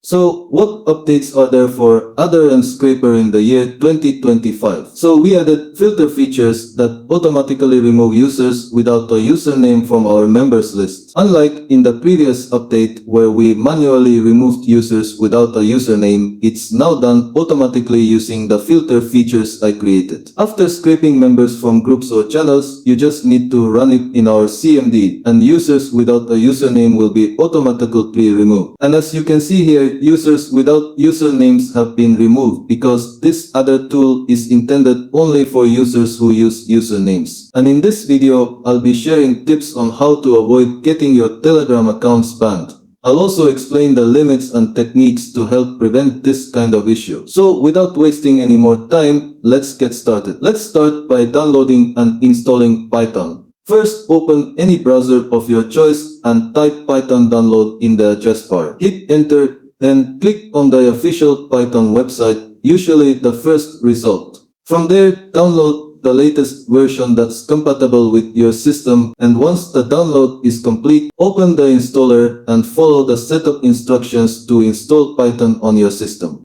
So what updates are there for Other and Scraper in the year 2025? So we added filter features that automatically remove users without a username from our members list. Unlike in the previous update where we manually removed users without a username, it's now done automatically using the filter features I created. After scraping members from groups or channels, you just need to run it in our CMD, and users without a username will be automatically removed. And as you can see here, users without usernames have been removed because this other tool is intended only for users who use usernames. And in this video, I'll be sharing tips on how to avoid getting your Telegram accounts banned. I'll also explain the limits and techniques to help prevent this kind of issue. So without wasting any more time, let's get started. Let's start by downloading and installing Python. First, open any browser of your choice and type Python download in the address bar. Hit enter, then click on the official Python website, usually the first result. From there, download the latest version that's compatible with your system, and once the download is complete, open the installer and follow the setup instructions to install Python on your system.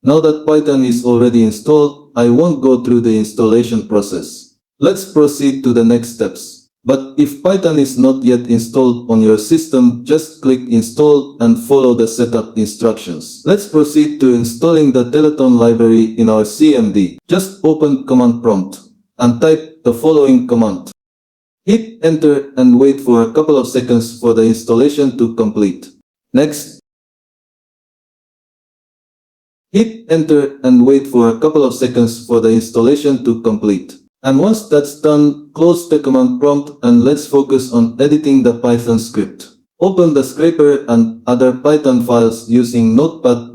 Now that Python is already installed, I won't go through the installation process. Let's proceed to the next steps. But if Python is not yet installed on your system, just click install and follow the setup instructions. Let's proceed to installing the Teleton library in our CMD. Just open command prompt and type the following command. Hit enter and wait for a couple of seconds for the installation to complete. Next. Hit enter and wait for a couple of seconds for the installation to complete. And once that's done, close the command prompt and let's focus on editing the Python script. Open the scraper and other Python files using Notepad++.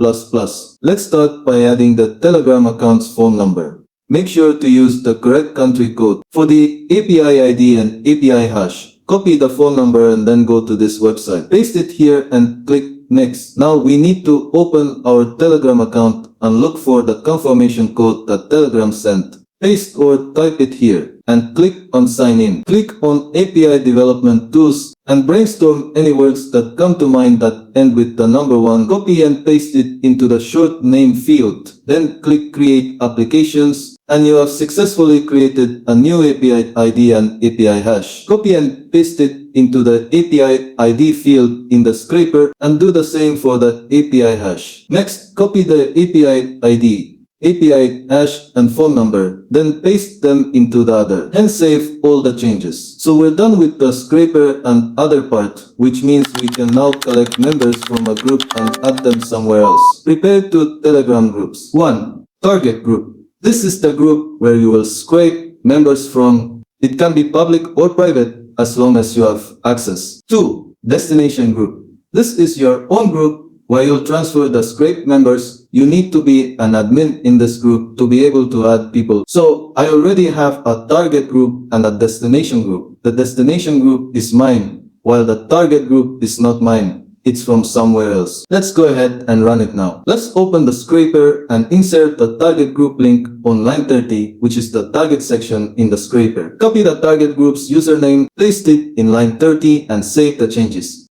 Let's start by adding the Telegram account's phone number. Make sure to use the correct country code. For the API ID and API hash, copy the phone number and then go to this website. Paste it here and click next. Now we need to open our Telegram account and look for the confirmation code that Telegram sent. Paste or type it here and click on sign in. Click on API development tools and brainstorm any words that come to mind that end with the number 1. Copy and paste it into the short name field. Then click create applications and you have successfully created a new API ID and API hash. Copy and paste it into the API ID field in the scraper and do the same for the API hash. Next, copy the API ID, API hash and phone number, then paste them into the other and save all the changes. So we're done with the scraper and other part, which means we can now collect members from a group and add them somewhere else. Prepare to Telegram groups. 1. Target group. This is the group where you will scrape members from. It can be public or private as long as you have access. 2. Destination group. This is your own group where you'll transfer the scraped members. You need to be an admin in this group to be able to add people. So I already have a target group and a destination group. The destination group is mine, while the target group is not mine. It's from somewhere else. Let's go ahead and run it now. Let's open the scraper and insert the target group link on line 30, which is the target section in the scraper. Copy the target group's username, paste it in line 30 and save the changes.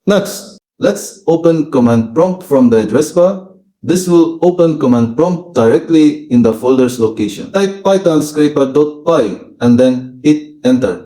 Next, let's open command prompt from the address bar. This will open command prompt directly in the folder's location. Type python scraper.py and then hit enter.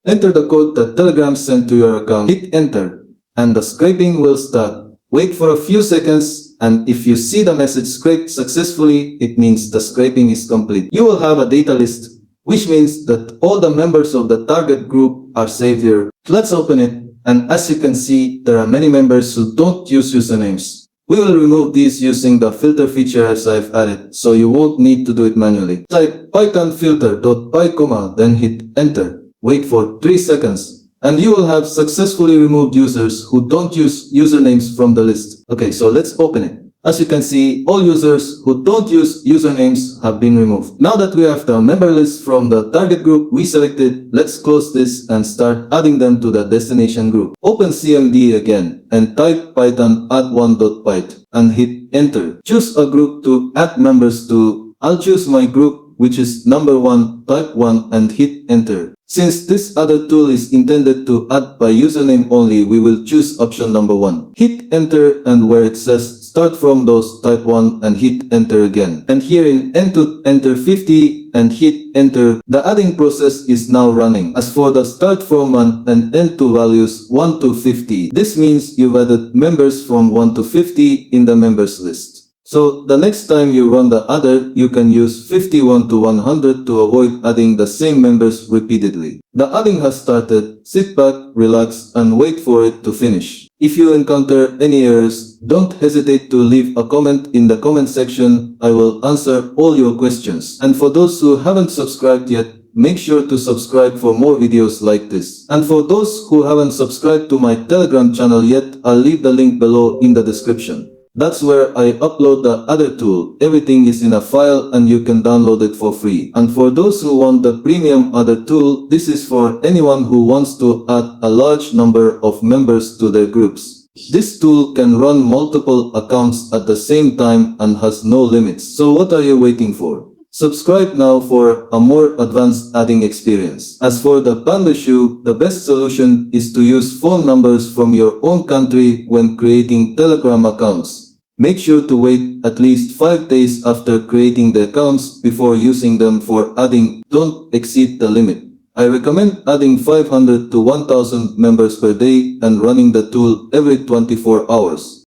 Enter the code that Telegram sent to your account. Hit enter and the scraping will start. Wait for a few seconds and if you see the message scraped successfully, it means the scraping is complete. You will have a data list, which means that all the members of the target group are saved here. Let's open it. And as you can see, there are many members who don't use usernames. We will remove these using the filter feature as I've added, so you won't need to do it manually. Type python filter.py, then hit enter. Wait for 3 seconds, and you will have successfully removed users who don't use usernames from the list. Okay, so let's open it. As you can see, all users who don't use usernames have been removed. Now that we have the member list from the target group we selected, let's close this and start adding them to the destination group. Open CMD again and type python add1.pyt and hit enter. Choose a group to add members to. I'll choose my group, which is number 1, type 1 and hit enter. Since this other tool is intended to add by username only, we will choose option number 1. Hit enter, and where it says start from those, type 1 and hit enter again. And here in enter 50 and hit enter. The adding process is now running. As for the start from and end to values 1 to 50, this means you've added members from 1 to 50 in the members list. So the next time you run the adder, you can use 51 to 100 to avoid adding the same members repeatedly. The adding has started. Sit back, relax, and wait for it to finish. If you encounter any errors, don't hesitate to leave a comment in the comment section. I will answer all your questions. And for those who haven't subscribed yet, make sure to subscribe for more videos like this. And for those who haven't subscribed to my Telegram channel yet, I'll leave the link below in the description. That's where I upload the other tool. Everything is in a file and you can download it for free. And for those who want the premium other tool, this is for anyone who wants to add a large number of members to their groups. This tool can run multiple accounts at the same time and has no limits. So what are you waiting for? Subscribe now for a more advanced adding experience. As for the band issue, the best solution is to use phone numbers from your own country when creating Telegram accounts. Make sure to wait at least 5 days after creating the accounts before using them for adding. Don't exceed the limit. I recommend adding 500 to 1000 members per day and running the tool every 24 hours.